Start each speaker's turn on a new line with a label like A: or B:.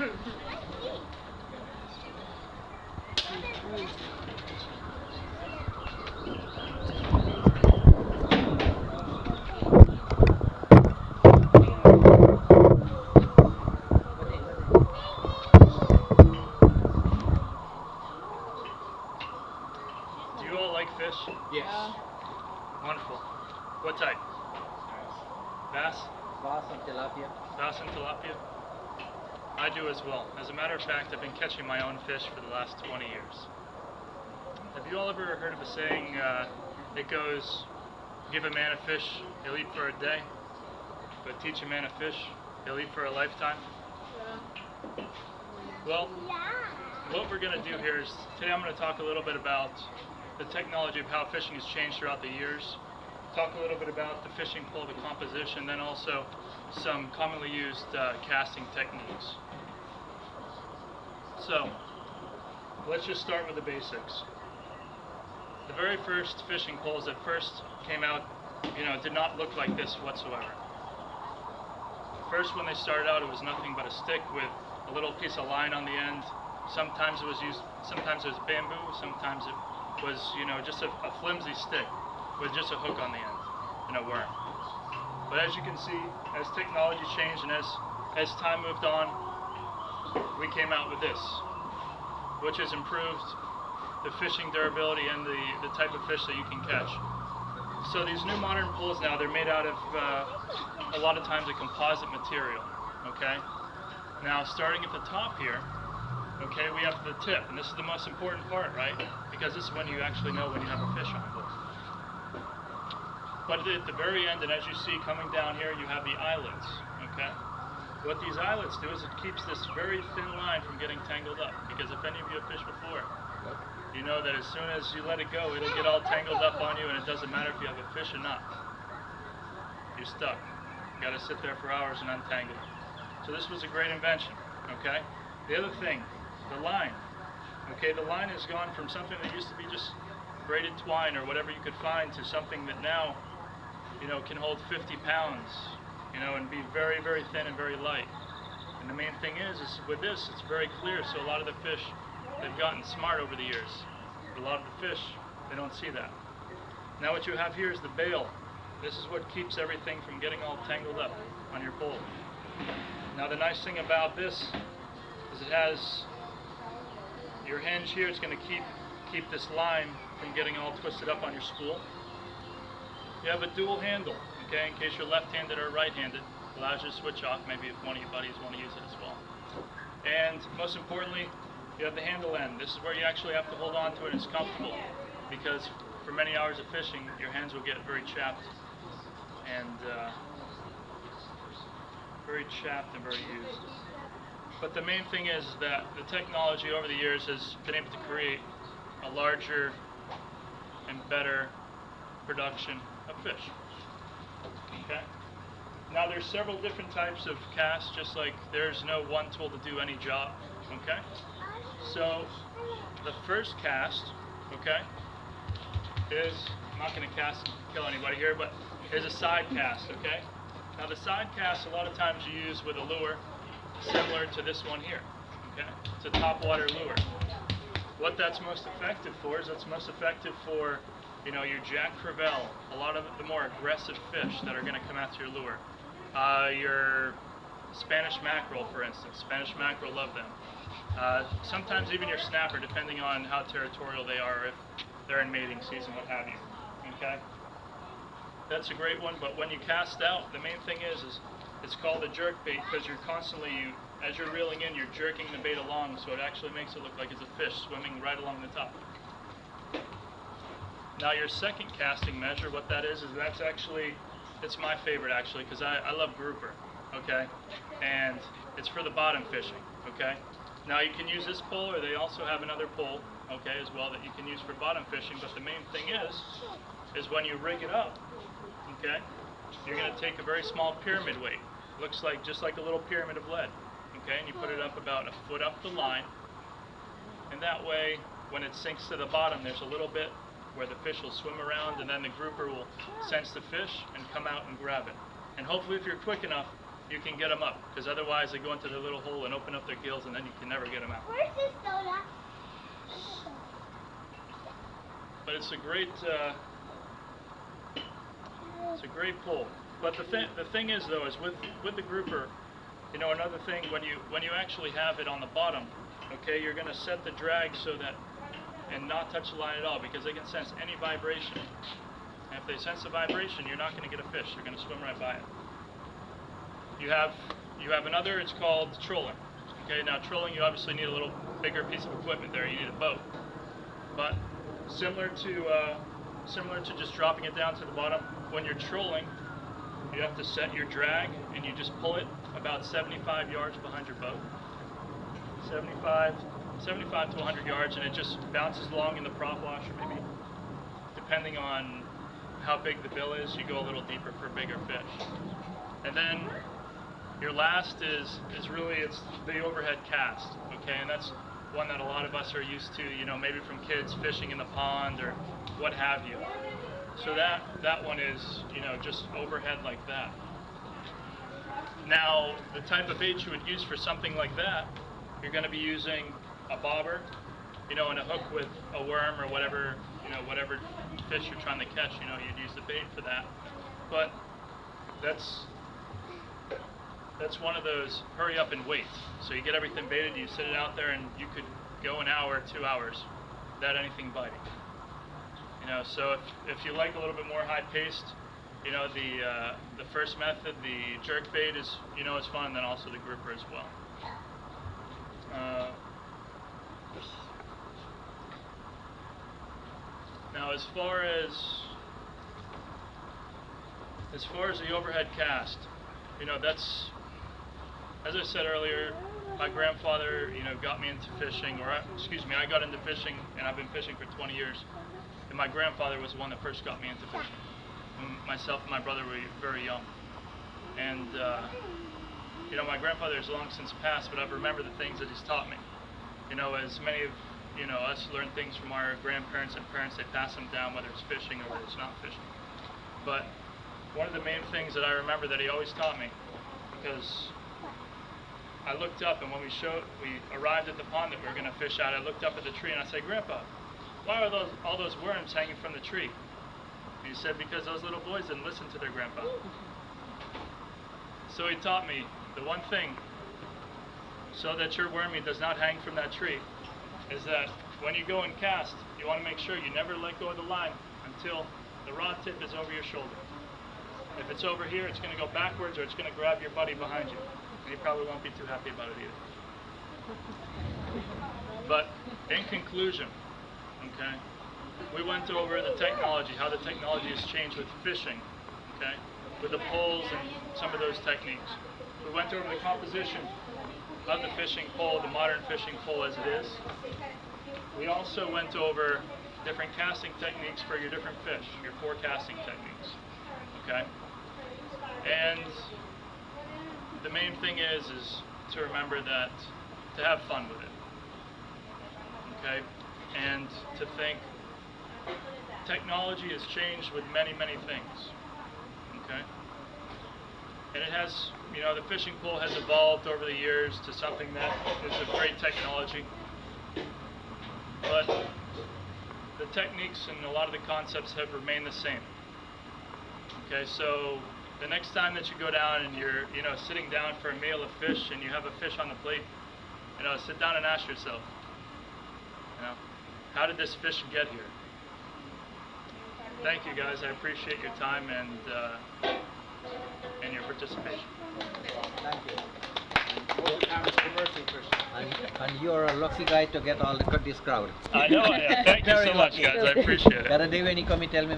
A: Do you all like fish?
B: Yes.
A: Wonderful. What type? Bass?
B: Bass and tilapia.
A: Bass and tilapia? I do as well. As a matter of fact, I've been catching my own fish for the last 20 years. Have you all ever heard of a saying, it goes, give a man a fish, he'll eat for a day, but teach a man a fish, he'll eat for a lifetime?
C: Yeah.
A: Well, what we're going to do here is, today I'm going to talk a little bit about the technology of how fishing has changed throughout the years, talk a little bit about the fishing pole, the composition, then also some commonly used casting techniques. So, let's just start with the basics. The very first fishing poles that first came out, did not look like this whatsoever. First, when they started out, it was nothing but a stick with a little piece of line on the end. Sometimes it was bamboo, sometimes it was, just a flimsy stick with just a hook on the end and a worm. But as you can see, as technology changed and as time moved on, we came out with this, which has improved the fishing durability and the type of fish that you can catch. So these new modern poles now, they're made out of a lot of times a composite material, okay? Now starting at the top here, okay, we have the tip, and this is the most important part, right? Because this is when you actually know when you have a fish on board. But at the very end, and as you see coming down here, you have the eyelets, okay? What these eyelets do is it keeps this very thin line from getting tangled up, because if any of you have fished before, you know that as soon as you let it go, it'll get all tangled up on you, and it doesn't matter if you have a fish or not. You're stuck. You gotta sit there for hours and untangle it. So this was a great invention, okay? The other thing, the line. Okay, the line has gone from something that used to be just braided twine or whatever you could find to something that now, can hold 50 pounds, and be very, very thin and very light. And the main thing is with this, it's very clear, so a lot of the fish, they've gotten smart over the years. But a lot of the fish, they don't see that. Now what you have here is the bail. This is what keeps everything from getting all tangled up on your pole. Now the nice thing about this is it has your hinge here. It's going to keep this line from getting all twisted up on your spool. You have a dual handle, okay, in case you're left-handed or right-handed. Allows you to switch off, maybe if one of your buddies want to use it as well. And most importantly, you have the handle end. This is where you actually have to hold on to it, and it's comfortable, because for many hours of fishing, your hands will get very chapped and very used. But the main thing is that the technology over the years has been able to create a larger and better production of fish. Okay? Now there's several different types of casts, just like there's no one tool to do any job. Okay? So the first cast, okay, is, I'm not going to cast and kill anybody here, but is a side cast, okay? Now the side cast a lot of times you use with a lure similar to this one here, okay? It's a topwater lure. What that's most effective for is that's most effective for, your Jack Crevalle, a lot of the more aggressive fish that are going to come after your lure. Your Spanish mackerel, for instance. Spanish mackerel love them. Sometimes even your snapper, depending on how territorial they are, if they're in mating season, what have you. Okay? That's a great one, but when you cast out, the main thing is it's called a jerk bait, because you're constantly, as you're reeling in, you're jerking the bait along, so it actually makes it look like it's a fish swimming right along the top. Now your second casting measure, what that is that's actually, it's my favorite actually, because I love grouper, okay? And it's for the bottom fishing, okay? Now you can use this pole, or they also have another pole, okay, as well, that you can use for bottom fishing, but the main thing is when you rig it up, okay, you're going to take a very small pyramid weight, looks like just like a little pyramid of lead, okay, and you put it up about a foot up the line, and that way when it sinks to the bottom, there's a little bit where the fish will swim around, and then the grouper will sense the fish and come out and grab it. And hopefully if you're quick enough, you can get them up, because otherwise they go into their little hole and open up their gills, and then you can never get them out.
C: Where's this soda?
A: But it's a great pull. But the thing is though, is with the grouper, you know, another thing, when you actually have it on the bottom, okay, you're going to set the drag so that, and not touch the line at all, because they can sense any vibration. And if they sense the vibration, you're not going to get a fish. They're going to swim right by it. You have another, it's called trolling. Okay, now trolling, you obviously need a little bigger piece of equipment there. You need a boat. But similar to just dropping it down to the bottom, when you're trolling, you have to set your drag and you just pull it about 75 yards behind your boat. 75 to 100 yards, and it just bounces along in the prop washer maybe. Depending on how big the bill is, you go a little deeper for bigger fish. And then your last is really, it's the overhead cast, okay, and that's one that a lot of us are used to, you know, maybe from kids fishing in the pond or what have you. So that one is, you know, just overhead like that. Now, the type of bait you would use for something like that, you're going to be using a bobber, you know, and a hook with a worm or whatever, you know, whatever fish you're trying to catch, you know, you'd use the bait for that. But that's one of those hurry up and wait. So you get everything baited, you sit it out there, and you could go an hour, 2 hours without anything biting. You know, so if you like a little bit more high paced, you know, the first method, the jerk bait is, you know, is fun, and then also the grouper as well. Now, as far as the overhead cast, you know, that's, as I said earlier, my grandfather, you know, got me into fishing, I got into fishing, and I've been fishing for 20 years. And my grandfather was the one that first got me into fishing. When myself and my brother were very young. And, you know, my grandfather is long since passed, but I remember the things that he's taught me. You know, as many of, you know, us learn things from our grandparents and parents, they pass them down, whether it's fishing or whether it's not fishing. But one of the main things that I remember that he always taught me, because I looked up, and when we arrived at the pond that we were going to fish at, I looked up at the tree and I said, "Grandpa, why are all those worms hanging from the tree?" And he said, "Because those little boys didn't listen to their grandpa." So he taught me the one thing, so that your wormy does not hang from that tree, is that when you go and cast, you want to make sure you never let go of the line until the rod tip is over your shoulder. If it's over here, it's going to go backwards, or it's going to grab your buddy behind you. And you probably won't be too happy about it either. But in conclusion, okay, we went over the technology, how the technology has changed with fishing, okay, with the poles and some of those techniques. We went over the composition of the fishing pole, the modern fishing pole as it is. We also went over different casting techniques for your different fish, your forecasting techniques, okay? And the main thing is to remember that, to have fun with it, okay? And to think, technology has changed with many, many things, okay? And it has, you know, the fishing pole has evolved over the years to something that is of great technology. But the techniques and a lot of the concepts have remained the same. Okay, so the next time that you go down and you're, you know, sitting down for a meal of fish and you have a fish on the plate, you know, sit down and ask yourself, you know, how did this fish get here? Thank you, guys. I appreciate your time and your participation.
B: Thank you. And you're a lucky guy to get all this crowd.
A: I know I am. Thank you so much, guys. I appreciate it.
B: Kara Deveni komi tell me